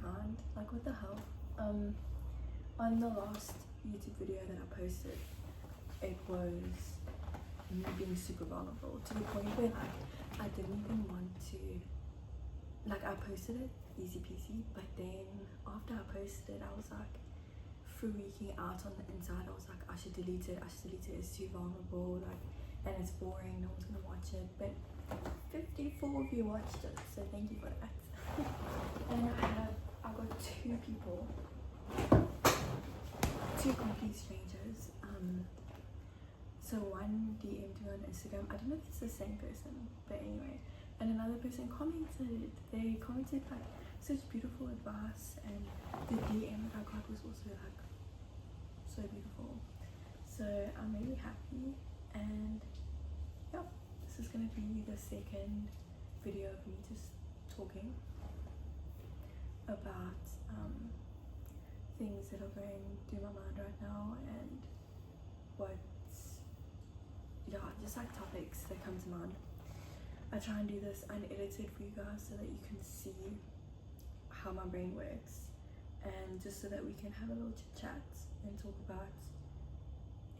can't. Like, what the hell? On the last YouTube video that I posted, it was me being super vulnerable to the point where like I didn't even want to, like, I posted it easy peasy, but then after I posted it I was like freaking out on the inside. I was like, I should delete it, it's too vulnerable, like, and it's boring, no one's gonna watch it. But 54 of you watched it, so thank you for that. And I got two people, two complete strangers. So one DM'd me on Instagram, I don't know if it's the same person, but anyway, and another person commented. They commented like such beautiful advice, and the DM that I got was also like so beautiful. So I'm really happy, and yeah, this is gonna be the second video of me just talking about things that are going through my mind right now, and just like topics that come to mind. I try and do this unedited for you guys so that you can see how my brain works, and just so that we can have a little chit chat and talk about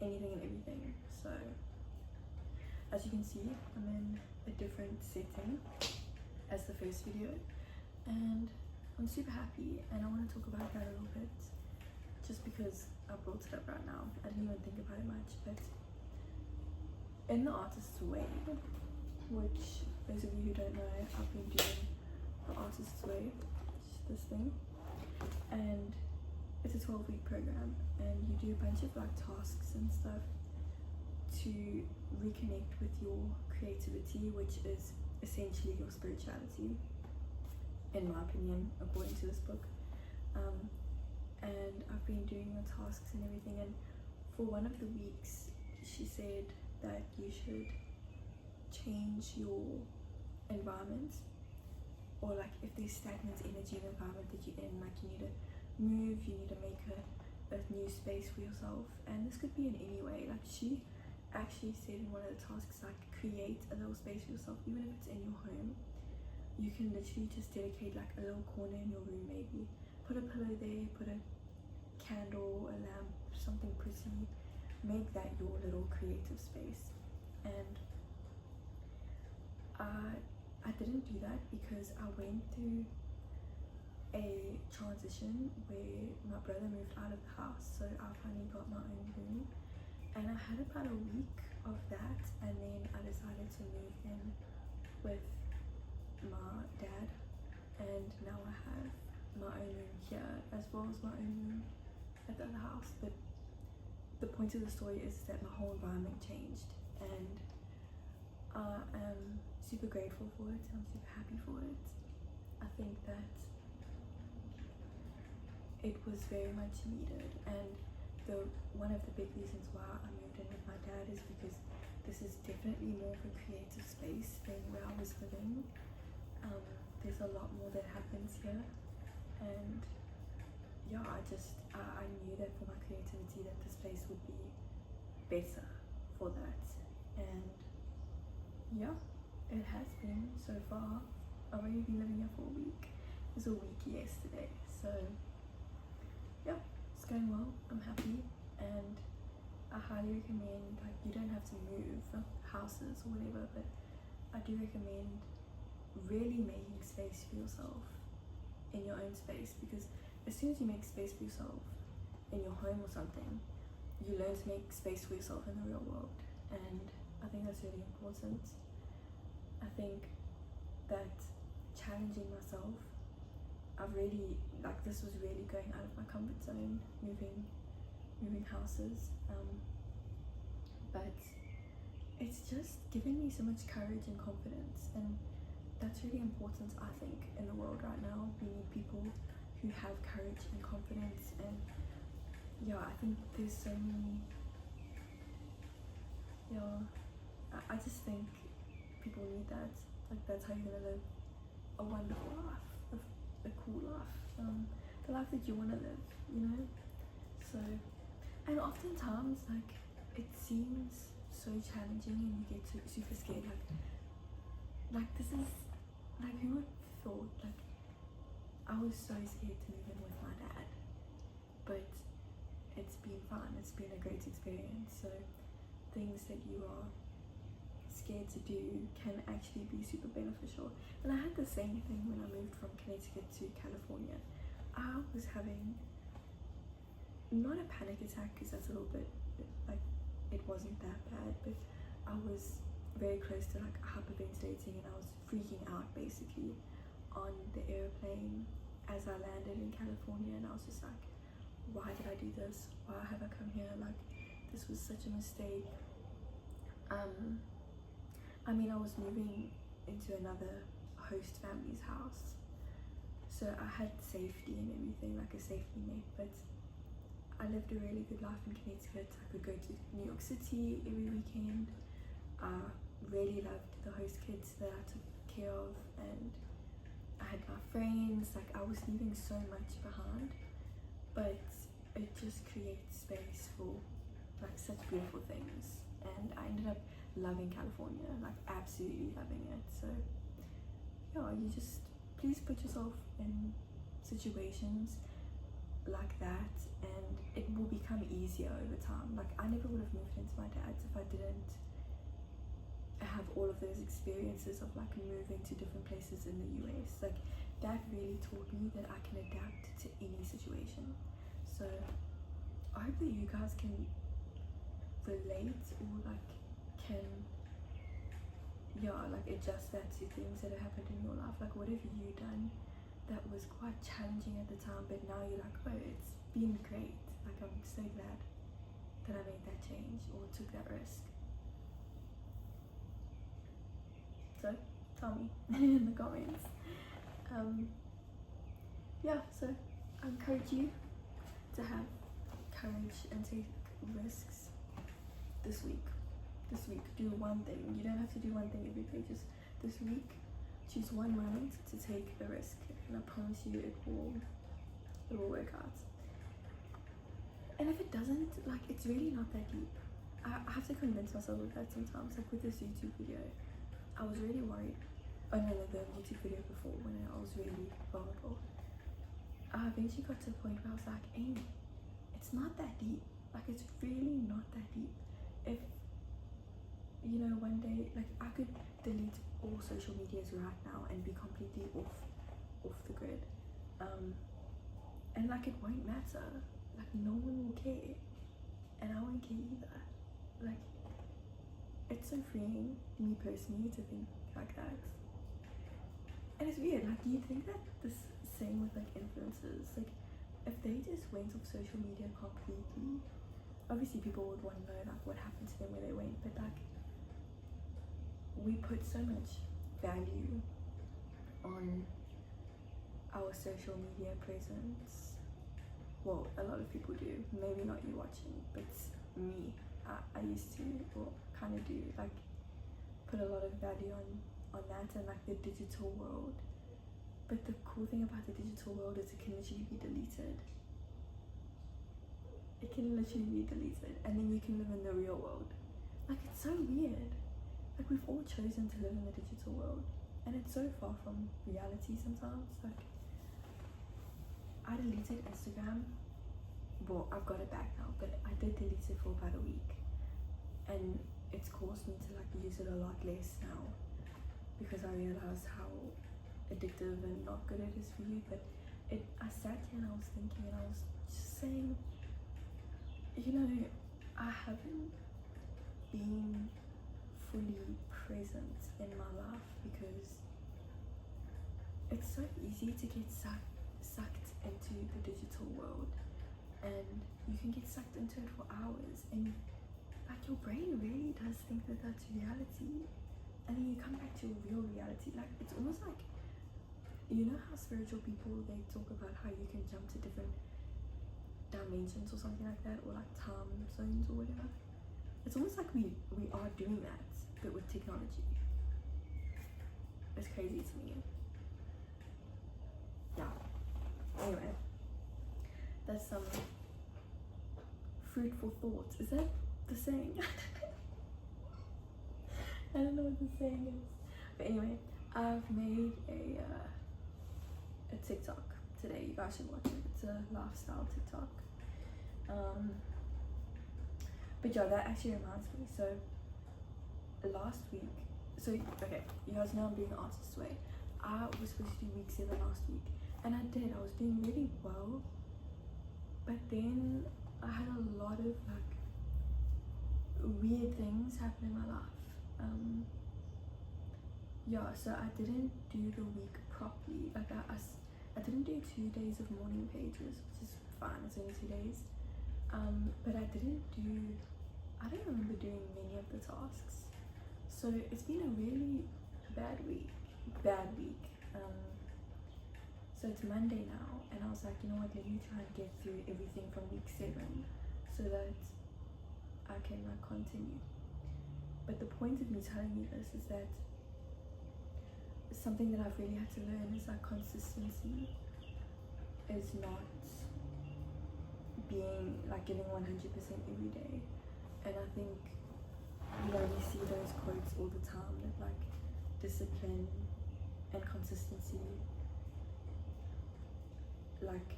anything and everything. So as you can see, I'm in a different setting as the first video, and I'm super happy, and I want to talk about that a little bit just because I brought it up right now. I didn't even think about it much, but in the artist's way, which those of you who don't know, I've been doing the artist's way, this thing, and it's a 12-week program, and you do a bunch of like tasks and stuff to reconnect with your creativity, which is essentially your spirituality, in my opinion, according to this book. And I've been doing the tasks and everything, and for one of the weeks she said that you should change your environment, or like if there's stagnant energy in the environment that you're in, like you need to move, you need to make a new space for yourself. And this could be in any way. Like, she actually said in one of the tasks, like, create a little space for yourself, even if it's in your home. You can literally just dedicate like a little corner in your room, maybe put a pillow there, put a candle, a lamp, something pretty, make that your little creative space. And I didn't do that because I went through a transition where my brother moved out of the house, so I finally got my own room, and I had about a week of that, and then I decided to move in with my dad, and now I have my own room here as well as my own room at the other house. But the point of the story is that my whole environment changed, and I am super grateful for it. I'm super happy for it. I think that it was very much needed, and one of the big reasons why I moved in with my dad is because this is definitely more of a creative space than where I was living. There's a lot more that happens here, and yeah, I knew that for my creativity that this place would be better for that. And yeah, it has been so far. I've only been living here for a week. It was a week yesterday, so yeah, it's going well. I'm happy, and I highly recommend, like, you don't have to move houses or whatever, but I do recommend really making space for yourself in your own space, because as soon as you make space for yourself in your home or something, you learn to make space for yourself in the real world. And I think that's really important. I think that challenging myself, I've really, like, this was really going out of my comfort zone, moving houses, but it's just given me so much courage and confidence, and that's really important. I think in the world right now we need people who have courage and confidence, and yeah, I think there's so many, yeah, I just think people need that. Like, that's how you're gonna live a wonderful life, a cool life, the life that you want to live, you know. So, and oftentimes, like, it seems so challenging and you get super scared, like this is, like, who would have thought, like, I was so scared to move in with my dad, but it's been fun. It's been a great experience. So things that you are scared to do can actually be super beneficial. And I had the same thing when I moved from Connecticut to California. I was having not a panic attack, because that's a little bit like, it wasn't that bad, but I was very close to like hyperventilating, and I was freaking out basically on the airplane as I landed in California. And I was just like, why did I do this? Why have I come here? Like, this was such a mistake. I mean, I was moving into another host family's house, so I had safety and everything, like a safety net, but I lived a really good life in Connecticut. I could go to New York City every weekend. I really loved the host kids that I took care of, and I had my friends. Like, I was leaving so much behind, but it just creates space for like such beautiful things. And I ended up loving California, like absolutely loving it. So yeah, you just please put yourself in situations like that, and it will become easier over time. Like, I never would have moved into my dad's if I didn't have all of those experiences of like moving to different places in the US. Like, that really taught me that I can adapt to any situation. So I hope that you guys can relate, or like can like adjust that to things that have happened in your life. Like, what have you done that was quite challenging at the time, but now you're like, oh, it's been great. Like, I'm so glad that I made that change or took that risk. So tell me in the comments. Yeah, so I encourage you to have courage and take risks this week. Do one thing. You don't have to do one thing every day. Just this week, choose one moment to take a risk, and I promise you it will work out. And if it doesn't, like, it's really not that deep. I have to convince myself of that sometimes. Like with this YouTube video, I was really worried. Oh no, the YouTube video before, when I was really vulnerable, I eventually got to the point where I was like, Amy, it's not that deep. Like, it's really not that deep. If, you know, one day, like, I could delete all social medias right now and be completely off the grid, and like, it won't matter. Like, no one will care, and I won't care either. Like, it's so freeing, me personally, to think like that. And it's weird, like, do you think that this same with like influencers, like, if they just went off social media completely, obviously people would want to know like what happened to them, where they went, but like, we put so much value on our social media presence. Well, a lot of people do, maybe not you watching, but me, I used to, or kind of do, like, put a lot of value on that and like the digital world. But the cool thing about the digital world is it can literally be deleted. It can literally be deleted, and then you can live in the real world. Like, it's so weird. Like, we've all chosen to live in the digital world, and it's so far from reality sometimes. Like, I deleted Instagram. Well, I've got it back now, but I did delete it for about a week, and it's caused me to like use it a lot less now, because I realized how addictive and not good it is for you. But I sat here and I was thinking, and I was just saying, you know, I haven't been fully present in my life because it's so easy to get sucked into the digital world, and you can get sucked into it for hours, and like, your brain really does think that that's reality, and then you come back to real reality. Like, it's almost like, you know how spiritual people, they talk about how you can jump to different dimensions or something like that, or like time zones or whatever. It's almost like we are doing that, but with technology. It's crazy to me. Yeah. Anyway, that's some fruitful thoughts. Is that the saying? I don't know what the saying is. But anyway, I've made a TikTok today. You guys should watch it. It's a lifestyle TikTok. But yeah, that actually reminds me. So last week, okay, you guys know I'm doing the artist's way. I was supposed to do week 7 last week, and I did. I was doing really well, but then I had a lot of like weird things happen in my life. Yeah, so I didn't do the week properly. Like I didn't do 2 days of morning pages, which is fine. It's only 2 days. But I don't remember doing many of the tasks. So it's been a really bad week. So it's Monday now, and I was like, you know what, let me try and get through everything from week 7 so that I can like continue. But the point of me telling you this is that something that I've really had to learn is that consistency is not being like giving 100% every day. And I think, you know, we see those quotes all the time that like discipline and consistency, like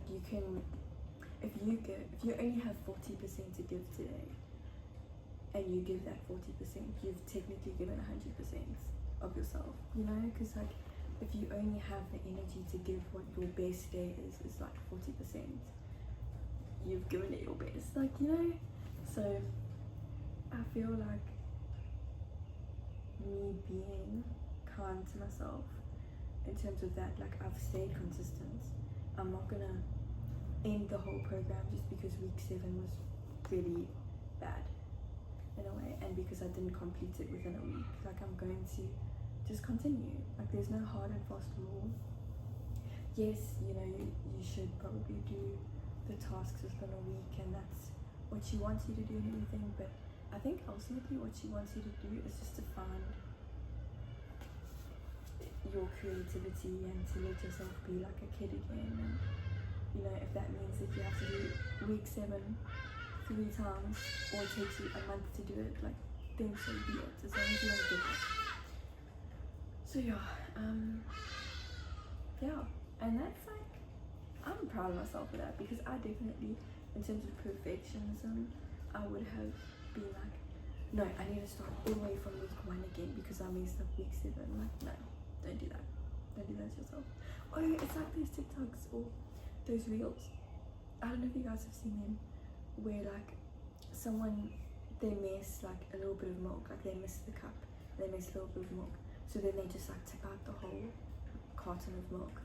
you can, if you only have 40% to give today and you give that 40%, you've technically given 100% of yourself, you know, because like if you only have the energy to give what your best day is like 40%, you've given it your best, like, you know. So I feel like me being kind to myself in terms of that, like I've stayed consistent. I'm not gonna end the whole program just because week 7 was really bad in a way, and because I didn't complete it within a week. Like I'm going to just continue. Like there's no hard and fast rule. Yes, you know, you should probably do the tasks within a week, and that's what she wants you to do and everything, but I think ultimately what she wants you to do is just to find your creativity and to let yourself be like a kid again. And you know, if that means that you have to do week 7 3 times, or it takes you a month to do it, like then so be it, as long as you don't give it. So yeah, and that's like, I'm proud of myself for that, because I definitely, in terms of perfectionism, I would have been like, no, I need to start all the way from week 1 again because I messed up week 7. Like, no, don't do that. Don't do that to yourself. Oh, it's like those TikToks or those reels. I don't know if you guys have seen them, where like someone, they miss like a little bit of milk, like they miss the cup, they miss a little bit of milk, so then they just like tip out the whole carton of milk.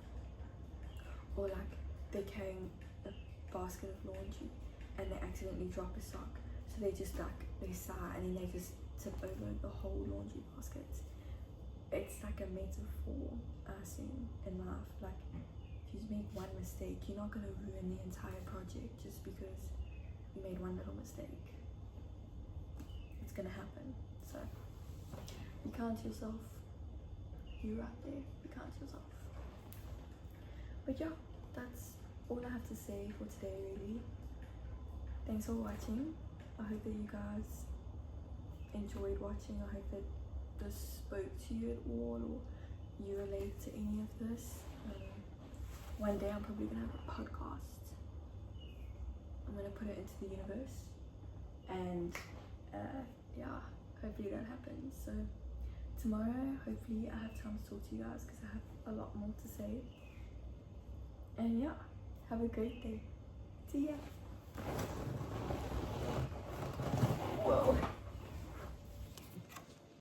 Or like they're carrying a basket of laundry and they accidentally drop a sock, so they just like, they sigh and then they just tip over the whole laundry basket. It's like a metaphor I assume in life. Like if you make one mistake, you're not going to ruin the entire project just because you made one little mistake. It's going to happen. So be kind to yourself. You right there, be kind to yourself. But yeah, that's all I have to say for today, really. Thanks for watching. I hope that you guys enjoyed watching. I hope that this spoke to you at all, or you relate to any of this. One day I'm probably gonna have a podcast. I'm gonna put it into the universe, and yeah, hopefully that happens. So tomorrow, hopefully I have time to talk to you guys because I have a lot more to say. And yeah, have a great day. See ya.